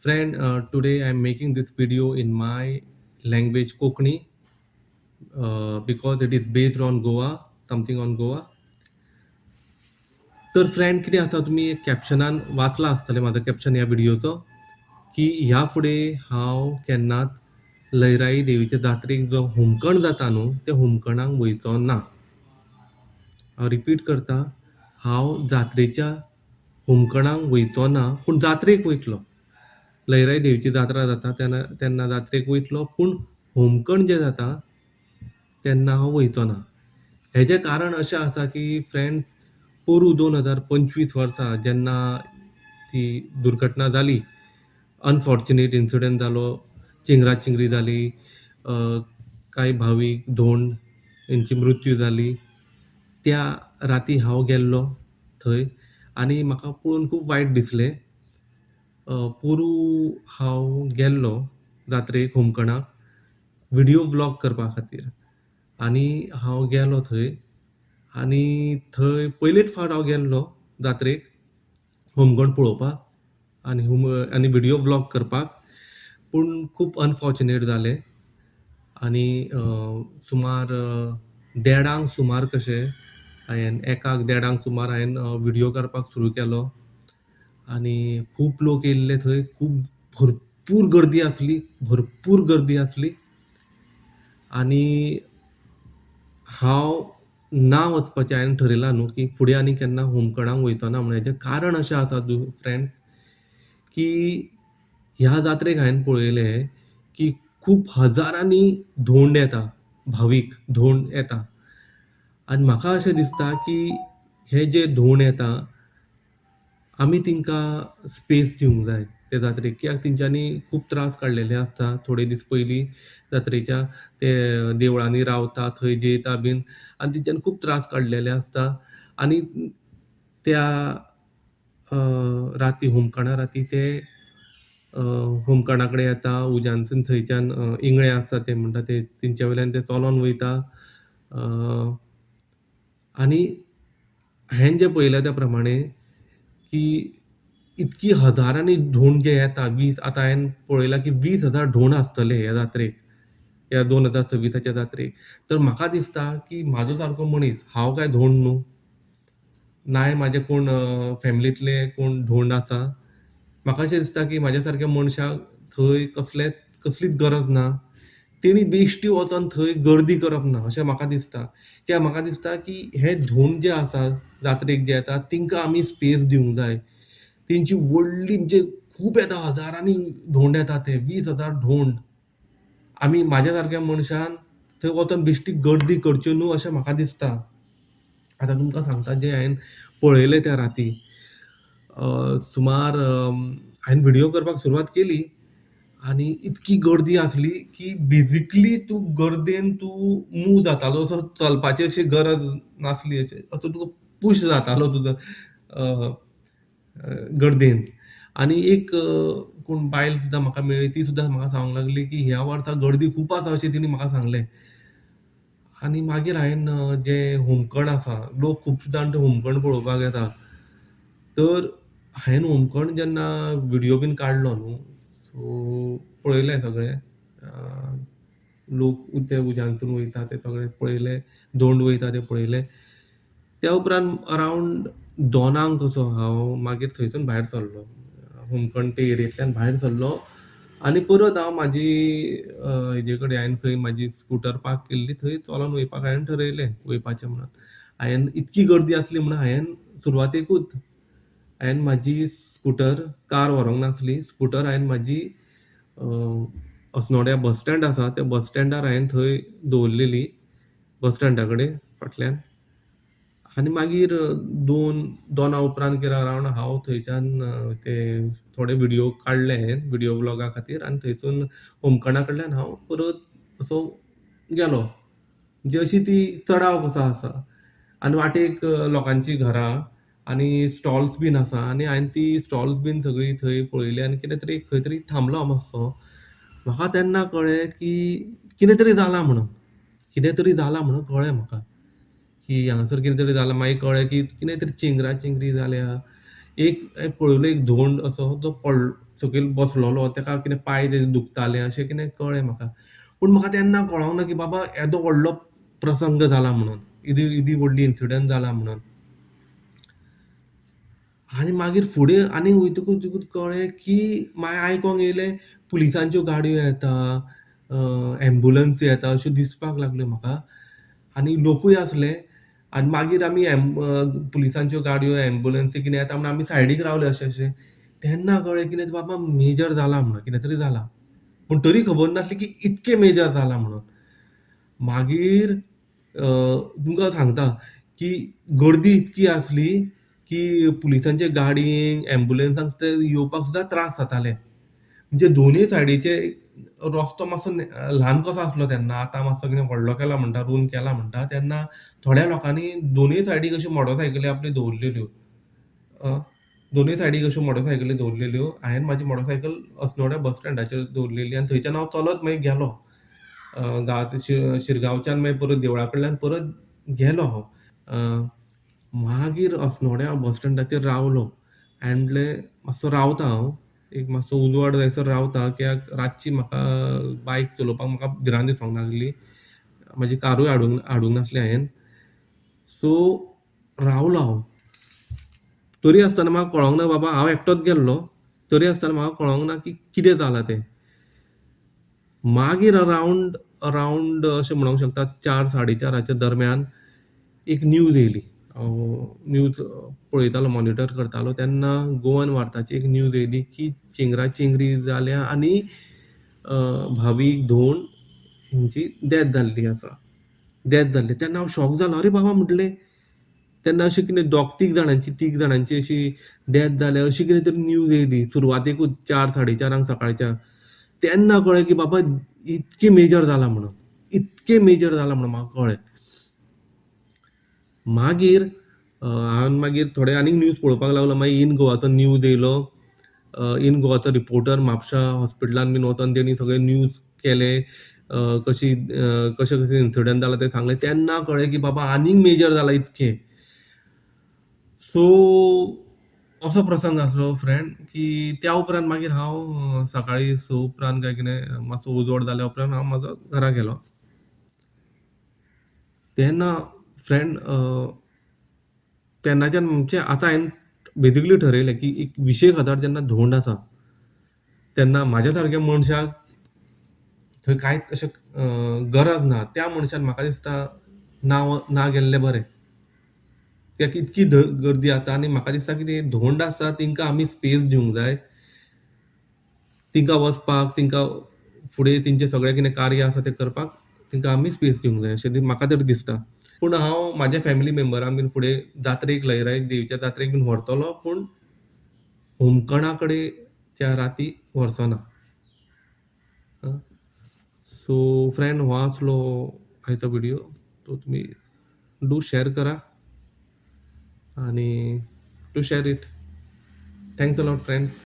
Friend, today I'm making this video in my language Kokni because it is based on Goa, something on Goa. तर friend कितें आसा तुमी कॅप्शनान वाचला आसतलें म्हाजो कॅप्शन ह्या विडियोचो की ह्या फुडें हांव केन्नाच लयराई देवीचे जात्रेक जो होमखण जाता न्हू त्या होमखणाक वयचो ना. हांव रिपीट करता, हांव जात्रेच्या होमखणाक वयचो ना पूण जात्रेक वयतलो. लयराई देवीची जात्रा जाता तेन्ना जात्रेक वयतलो पूण होमखण जें जाता तेन्ना हांव वयचो ना. हेजें कारण अशें आसा की फ्रेंड्स पोरूं 2025 वर्सा जेन्ना ती दुर्घटना जाली, अनफॉर्च्युनेट इन्सिडंट जालो, चिंगरा-चिंगरी जाली, अ, कांय भावीक धोंड हेंची मृत्यू जाली. त्या राती हांव गेल्लो थंय आनी म्हाका पळोवन खूब वायट दिसलें. पोरूं हांव गेल्लो जात्रेक होमखणाक व्हिडियो व्लॉग करपा खातीर आनी हांव गेलो थंय आनी थंय पयलेच फावट हांव गेल्लो जात्रेक होमखण पळोवपाक आनी व्हिडियो व्लॉग करपाक. पूण खूब अनफॉर्च्युनेट जालें आनी सुमार 1:30 सुमार कशें हांवें 1:00-1:30 सुमार हांवें व्हिडियो करपाक सुरू केलो आनी खूब लोक येयल्ले थंय. खूब भरपूर गर्दी आसली, भरपूर गर्दी आसली आनी हांव ना वचपाचें हांवें ठरयलां न्हू की फुडें आनी केन्ना होमखणाक वयचो ना म्हणून. हेजें कारण अशें आसा फ्रेंड्स की ह्या जात्रेक हांवें पळयलें की खूब हजारांनी धोंड येता, भावीक धोंड येता आनी म्हाका अशें दिसता की हे जे धोंड येता आमी तिंकां स्पेस दिवंक जाय ते जात्रेक. कित्याक तेंच्यांनी खूब त्रास काडलेले आसता. थोडे दीस पयलीं जात्रेच्या ते देवळांनी रावता, थंय जेयता बीन आनी तेंच्यांनी खूब त्रास काडलेले आसता आनी त्या राती होमखणा राती ते होमखणा कडेन येता, उज्यानसून थंयच्यान इंगळे आसता ते म्हणटा ते तेंच्या वयल्यान ते चलोन वयता. आनी हांवें जें पळयलें त्या प्रमाणें की इतकी हजारांनी धोंड जे येता, आतां हांवें पळयलां की 20,000 धोंड आसतले ह्या जात्रेक, ह्या 2026च्या जात्रेक. तर म्हाका दिसता की म्हाजो सारको मनीस, हांव काय धोंड न्हू, नाय म्हाजे कोण फॅमिलींतले कोण धोंड आसा. म्हाका अशें दिसता की म्हाज्या सारक्या मनशाक थंय कसलीच गरज ना. तेणी बेश्टी वचोन थंय गर्दी करप ना अशें म्हाका दिसता. कित्याक म्हाका दिसता की हे धोंड जे आसा जात्रेक जे येता तिंकां आमी स्पेस दिवंक जाय. तेंची व्हडली म्हणजे खूब येता, हजारांनी धोंड येता ते 20,000 धोंड. आमी म्हाज्या सारक्या मनशान थंय वचोन बेश्टी गर्दी करच्यो न्हू अशें म्हाका दिसता. आतां तुमकां सांगता जें हांवें पळयलें त्या राती. सुमार हांवें व्हिडियो करपाक सुरवात केली आनी इतकी गर्दी आसली की बेजिकली तूं गर्देन मूव जातालो असो, चलपाची अशी गरज नासली. असो तुका पूश जातालो तुजो गर्देन. आनी एक कोण बायल सुद्दां म्हाका मेळ्ळी, ती सुद्दां म्हाका सांगूंक लागली की ह्या वर्सा गर्दी खूब आसा अशें तिणी म्हाका सांगलें. आनी मागीर हांवें जें होमखण आसा, लोक खूब जाण ते होमखण पळोवपाक येता. तर हांवें होमखण जेन्ना व्हिडियो बीन काडलो न्हू, सो पळयलें सगळें. लोक ते उज्यानसून वयता ते सगळे पळयले, धोंड वयता ते पळयले. त्या उपरांत अरावंड 2:00 कसो हांव मागीर थंयसून भायर सरलो. होमखण ते एरियेंतल्यान भायर सरलो आनी परत हांव म्हाजी हेजे कडेन हांवें थंय म्हाजी स्कूटर पार्क केल्ली, थंय चलोन वयपाक हांवें ठरयलें वयपाचें म्हणून. इतकी गर्दी आसली म्हणून हांवें सुरवातेकूच म्हाजी स्कूटर, कार व्हरूंक नासली. स्कूटर हांवें म्हाजी अस्नोड्या बस स्टँड आसा, त्या बस स्टँडार हांवें थंय दवरलेली, बस स्टँडा कडेन फाटल्यान. आनी मागीर 2:00 उपरांत कितें अरावंड हांव थंयच्यान ते थोडे व्हिडियो काडले हांवें व्हिडियो व्लॉगा खातीर आनी थंयसून होमखणा कडल्यान हांव परत असो गेलो. म्हणजे अशी ती चडाव कसो आसा आनी वाटेक लोकांची घरां आनी स्टॉल्स बीन आसा आनी हांवें ती स्टॉल्स बीन सगळीं थंय पळयली आनी कितें तरी खंय तरी थांबलो हांव मातसो. म्हाका तेन्ना कळ्ळें की कितें तरी जालां म्हणून. कितें तरी जालां म्हणून कळ्ळें म्हाका. की हांगासर कितें तरी जालां. मागीर कळ्ळें की कितें तरी चिंगरा-चिंगरी जाल्या. एक पळयलो एक धोंड असो जो सकयल बसलोलो, ताका कितें पांय तेजे दुखताले अशें कितें कळ्ळें म्हाका. पूण म्हाका तेन्ना कळोंक ना, की बाबा येदो व्हडलो प्रसंग जाला म्हणून. इदी व्हडली इन्सिडंट जाला म्हणून. आनी मागीर फुडें आनीक वयतकूच कळ्ळें, की मागीर आयकोंक येयलें पुलिसांच्यो गाडयो येता, एम्ब्युलन्स येता अश्यो दिसपाक लागल्यो म्हाका. आनी लोकूय आसले. आनी मागीर आमी पुलिसांच्यो गाडयो, एम्ब्युलन्सी कितें येता म्हण आमी सायडीक रावले अशे. तेन्ना कळ्ळें कितें बाबा मेजर जाला म्हणून, कितें तरी जाला. पूण तरी खबर नासली, की इतकें मेजर जाला म्हणून. मागीर तुमकां सांगता, की गर्दी इतकी आसली, की पुलिसांचे गाडयेक, एम्ब्युलन्सांक ते येवपाक सुद्दां त्रास जाताले. म्हणजे दोनूय सायडीचे रस्तो मातसो ल्हान कसो आसलो तेन्ना. आतां मातसो कितें व्हडलो केला म्हणटा, रूंद केला म्हणटा. तेन्ना थोड्या लोकांनी दोनूय सायडीक अश्यो मोटरसायकली आपल्यो दवरलेल्यो. अ, दोनूय सायडीक अश्यो मोटरसायकली दवरलेल्यो. हांवेन म्हाजी मोटरसायकल अस्नोड्या बस स्टँडाचेर दवरलेली आनी थंयच्यान हांव चलत मागीर गेलो. गांवांत शिरगांवच्यान मागीर परत देवळा कडल्यान परत गेलो हांव. अ, मागीर अस्नोड्या बस स्टँडाचेर रावलो. हांवेन म्हणलें मातसो रावतां हांव. एक मातसो उजवाड जायसर रावतां, कित्याक रातची म्हाका बायक चलोवपाक म्हाका भिरांत दिसोंक लागली. म्हजी कारूय हाडूंक नासली हांवेन. सो रावलो हांव. तरी आसतना म्हाका कळोंक ना बाबा हांव एकटोच गेल्लो. तरी आसतना म्हाका कळोंक ना, की कितें जालां तें. मागीर अरावंड अशें म्हणूंक शकता 4:00-4:30च्या दरम्यान एक न्यूज येयली. न्यूज पळयतालो, मॉनिटर करतालो तेन्ना गोवन वार्ताची एक न्यूज येयली, की चेंगरा-चेंगरी जाल्या आनी अ, भावीक धोंड हिंची डॅथ जाल्ली आसा. डॅथ जाल्ली. तेन्ना हांव शॉक जालो. अरे बाबा म्हटलें, तेन्ना अशें कितें तीग जाणांची अशी डॅथ जाल्या अशी कितें तरी न्यूज येयली. सुरवातेकूच 4:00-4:30 सकाळच्या. तेन्ना कळ्ळें, की बाबा इतकें मेजर जाला म्हणून. इतकें मेजर जाला म्हणून म्हाका कळ्ळें. मागीर हांवेन मागीर थोडे आनीक न्यूज पळोवपाक लागलो. मागीर इन गोवाचो न्यूज येयलो. इन गोवाचो रिपोर्टर म्हापशा हॉस्पिटलांत बीन वचोन तेणी सगळे न्यूज केले. कशे-कशे इन्सिडंट जाला ते सांगले. तेन्ना कळ्ळें, की बाबा आनीक मेजर जाला इतकें. सो असो प्रसंग आसलो फ्रेंड, की त्या उपरांत मागीर हांव सकाळी 6 उपरांत काय कितें मातसो उजवाड जाल्या उपरांत हांव म्हाजो घरा गेलो. तेन्ना फ्रेंड तेन्नाच्यान म्हणजे आतां हांवेन बेजिकली ठरयलें, की एक 20,000 जेन्ना धोंड आसा, तेन्ना म्हाज्या सारक्या मनशाक थंय कांयच अशें गरज ना. त्या मनशान म्हाका दिसता ना गेल्लें बरें. कित्याक इतकी गर्दी जाता आनी म्हाका दिसता की ते धोंड आसा तिंका आमी स्पेस दिवंक जाय. तिंका वचपाक, तिंका फुडें तेंचें सगळें कितें कार्य आसा तें करपाक तिंका आमी स्पेस दिवंक जाय अशें म्हाका तरी दिसता. पूण हांव म्हाज्या फॅमिली मेंबरांक बीन फुडें जात्रेक लयराईक देवीच्या जात्रेक बीन व्हरतलों, पूण होमखणा कडेच्या राती व्हरचो ना. आं. सो फ्रेंड हो आसलो आयचो व्हिडिओ. तो तुमी डू शेअर करा आणि to share it. Thanks a lot friends.